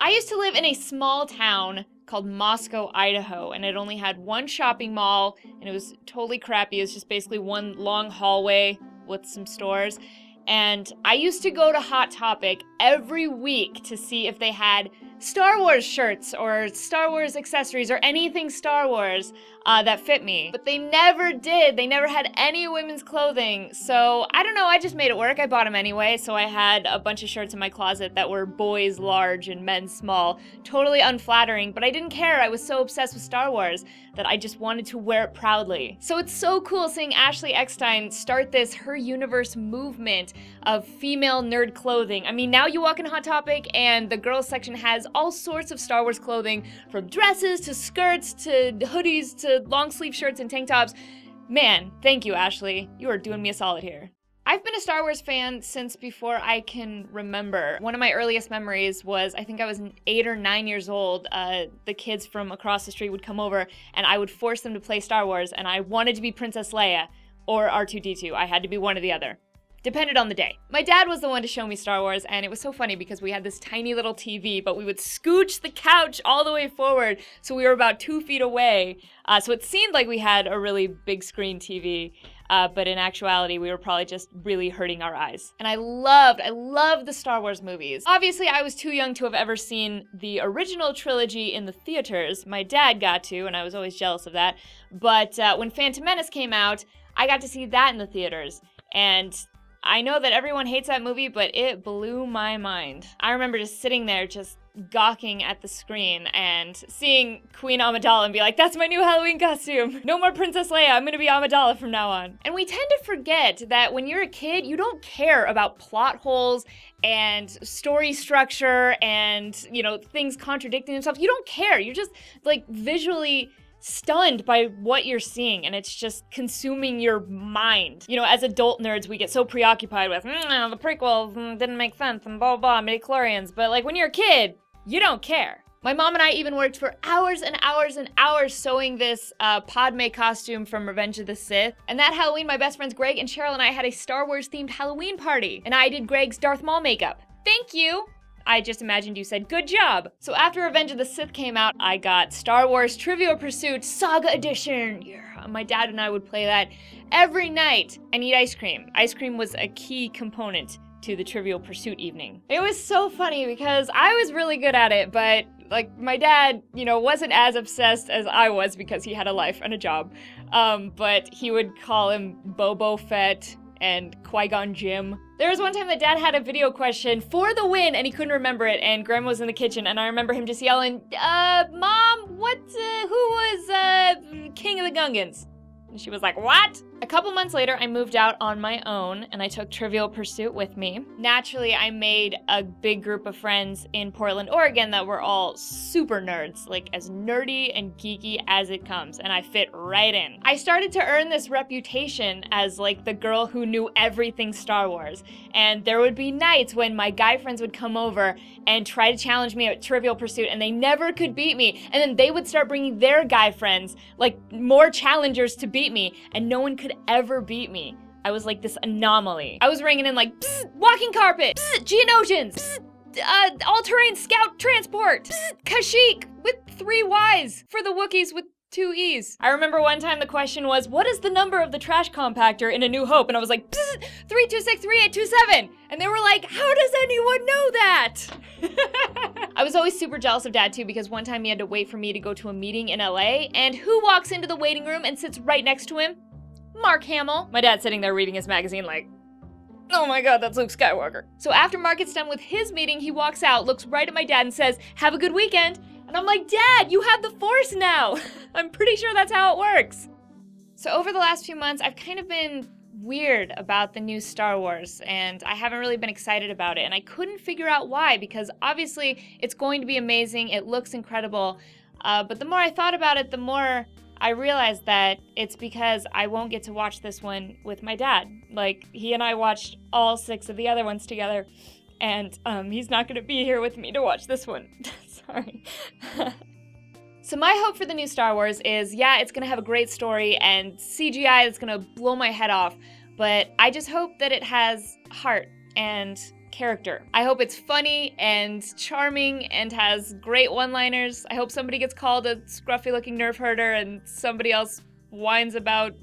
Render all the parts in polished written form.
I used to live in a small town called Moscow, Idaho, and it only had one shopping mall, and it was totally crappy. It was just basically one long hallway with some stores. And I used to go to Hot Topic every week to see if they had Star Wars shirts or Star Wars accessories or anything Star Wars that fit me. But they never did. They never had any women's clothing. So I don't know, I just made it work. I bought them anyway. So I had a bunch of shirts in my closet that were boys large and men small. Totally unflattering, but I didn't care. I was so obsessed with Star Wars that I just wanted to wear it proudly. So it's so cool seeing Ashley Eckstein start this Her Universe movement of female nerd clothing. I mean, now you walk in Hot Topic and the girls section has all sorts of Star Wars clothing, from dresses to skirts to hoodies to long sleeve shirts and tank tops. Man, thank you, Ashley. You are doing me a solid here. I've been a Star Wars fan since before I can remember. One of my earliest memories was, I think I was 8 or 9 years old. The kids from across the street would come over and I would force them to play Star Wars, and I wanted to be Princess Leia or R2-D2. I had to be one or the other. Depended on the day. My dad was the one to show me Star Wars, and it was so funny because we had this tiny little TV, but we would scooch the couch all the way forward, so we were about 2 feet away. So it seemed like we had a really big screen TV, but in actuality, we were probably just really hurting our eyes. And I loved the Star Wars movies. Obviously, I was too young to have ever seen the original trilogy in the theaters. My dad got to, and I was always jealous of that. But when Phantom Menace came out, I got to see that in the theaters. And I know that everyone hates that movie, but it blew my mind. I remember just sitting there just gawking at the screen and seeing Queen Amidala and be like, that's my new Halloween costume. No more Princess Leia, I'm gonna be Amidala from now on. And we tend to forget that when you're a kid, you don't care about plot holes and story structure and, you know, things contradicting themselves. You don't care. You're just like visually stunned by what you're seeing, and it's just consuming your mind. You know, as adult nerds, we get so preoccupied with, the prequels didn't make sense, and blah, blah, midichlorians, but like when you're a kid, you don't care. My mom and I even worked for hours and hours and hours sewing this Padme costume from Revenge of the Sith. And that Halloween, my best friends Greg and Cheryl and I had a Star Wars themed Halloween party, and I did Greg's Darth Maul makeup. Thank you! I just imagined you said, good job. So after Revenge of the Sith came out, I got Star Wars Trivial Pursuit Saga Edition. Yeah, my dad and I would play that every night and eat ice cream. Ice cream was a key component to the Trivial Pursuit evening. It was so funny because I was really good at it, but like my dad, you know, wasn't as obsessed as I was because he had a life and a job. But he would call him Boba Fett and Qui-Gon Jinn. There was one time that Dad had a video question for the win and he couldn't remember it, and Grandma was in the kitchen, and I remember him just yelling, Mom, who was King of the Gungans? And she was like, what? A couple months later, I moved out on my own and I took Trivial Pursuit with me. Naturally, I made a big group of friends in Portland, Oregon that were all super nerds, like as nerdy and geeky as it comes, and I fit right in. I started to earn this reputation as like the girl who knew everything Star Wars, and there would be nights when my guy friends would come over and try to challenge me at Trivial Pursuit, and they never could beat me, and then they would start bringing their guy friends, like more challengers to beat me, and no one could ever beat me. I was like this anomaly. I was ringing in like, psst, walking carpet, psst, Geonosians, psst, all-terrain scout transport, psst, Kashyyyk with 3 Ys for the Wookiees with 2 E's. I remember one time the question was, what is the number of the trash compactor in A New Hope? And I was like, 3263827. And they were like, how does anyone know that? I was always super jealous of Dad too, because one time he had to wait for me to go to a meeting in LA, and who walks into the waiting room and sits right next to him? Mark Hamill. My dad's sitting there reading his magazine like, oh my god, that's Luke Skywalker. So after Mark gets done with his meeting, he walks out, looks right at my dad and says, have a good weekend. And I'm like, Dad, you have the Force now. I'm pretty sure that's how it works. So over the last few months, I've kind of been weird about the new Star Wars, and I haven't really been excited about it. And I couldn't figure out why, because obviously it's going to be amazing. It looks incredible. But the more I thought about it, the more I realized that it's because I won't get to watch this one with my dad. Like, he and I watched all 6 of the other ones together, and he's not going to be here with me to watch this one. Sorry. So my hope for the new Star Wars is, yeah, it's going to have a great story and CGI that's going to blow my head off, but I just hope that it has heart and character. I hope it's funny and charming and has great one-liners. I hope somebody gets called a scruffy-looking nerf herder and somebody else whines about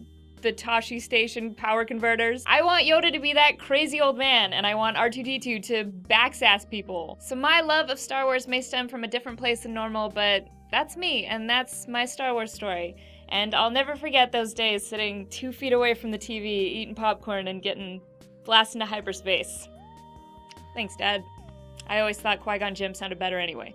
the Tashi Station power converters. I want Yoda to be that crazy old man, and I want R2-D2 to backsass people. So my love of Star Wars may stem from a different place than normal, but that's me, and that's my Star Wars story. And I'll never forget those days sitting 2 feet away from the TV, eating popcorn and getting blasted into hyperspace. Thanks, Dad. I always thought Qui-Gon Jinn sounded better anyway.